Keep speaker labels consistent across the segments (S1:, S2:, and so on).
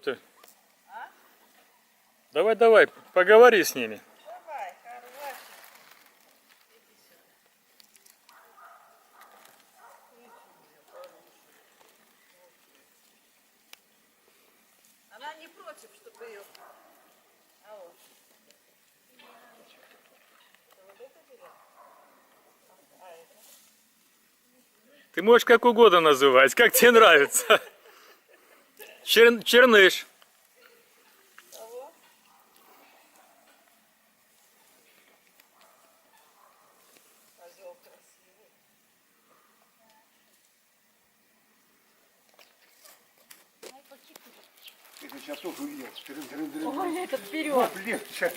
S1: Ты. Давай, давай, поговори с ними.
S2: Давай, хороший. Иди сюда. Она не против, чтобы ее... А вот. Это вот это берем? А это?
S1: Ты можешь как угодно называть, как тебе нравится. Черныш.
S2: Того? Козел красивый.
S3: Это сейчас тоже увидел.
S4: Ой, этот вперед.
S3: Вот, блин, сейчас.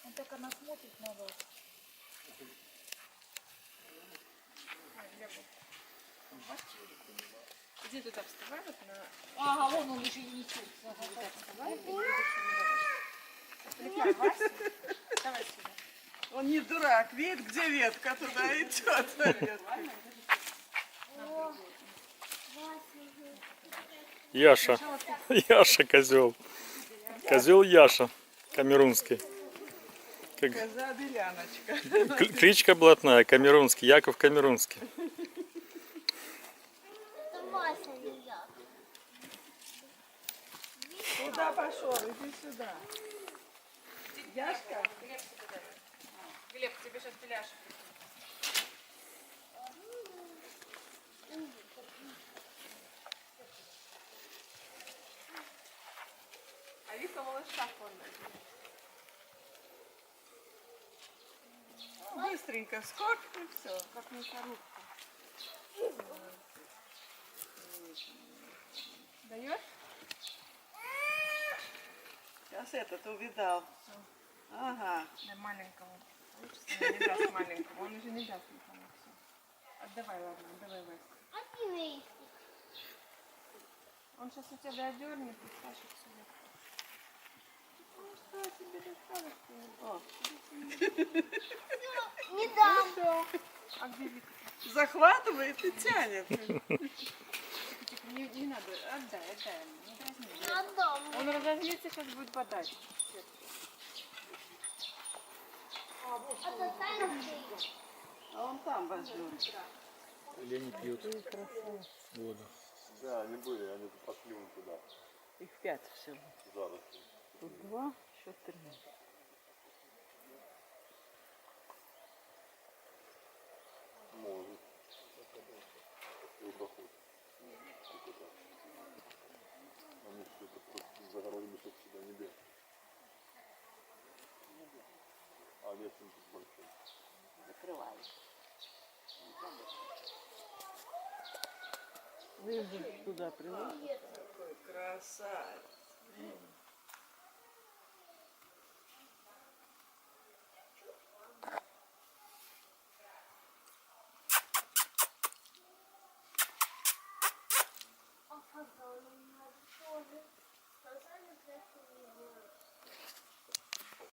S4: Он так она смотрит на вас.
S2: Иди туда вставай вот на...
S4: Ага, вон он уже несет.
S2: Туда вставай и будешь Отвлекай Васю. Давай сюда. Он не дурак, видит, где ветка, туда идет.
S1: Яша. Яша козел. Козел Яша. Камерунский.
S2: Коза Беляночка.
S1: Кличка блатная. Камерунский. Яков Камерунский.
S2: Куда пошел? Иди сюда. Яшка?
S4: Глеб, тебе сейчас пеляшек.
S2: А Вика малыша кормит. Быстренько скок и все, как мясорубка. Даешь? Сейчас этот увидал. Ага.
S4: Для маленького. Лучше не даст маленького. Он уже не даст никому. Все. Отдавай, ладно, отдавай, Вась. Он сейчас у тебя дернет и тащит сюда. Ну что, тебе досталось?
S2: О,
S5: Не дам.
S4: А где Вика?
S2: захватывает и тянет.
S4: Типа, не надо, отдай ему, не дразни.
S5: Не отдам.
S4: Он разозлится, сейчас будет подать.
S5: Это тайна.
S2: А он там возьмет.
S1: Олени пьют воду.
S3: Да, они были, они пошли вон туда.
S2: Их 5 всего.
S3: Зараз.
S2: Тут 2, еще 3.
S3: Может. И доход. Они что-то просто загородили, чтобы сюда не бегать. А лес он тут большой.
S2: Закрывают. Вижу, туда приложишь. Какой красавец.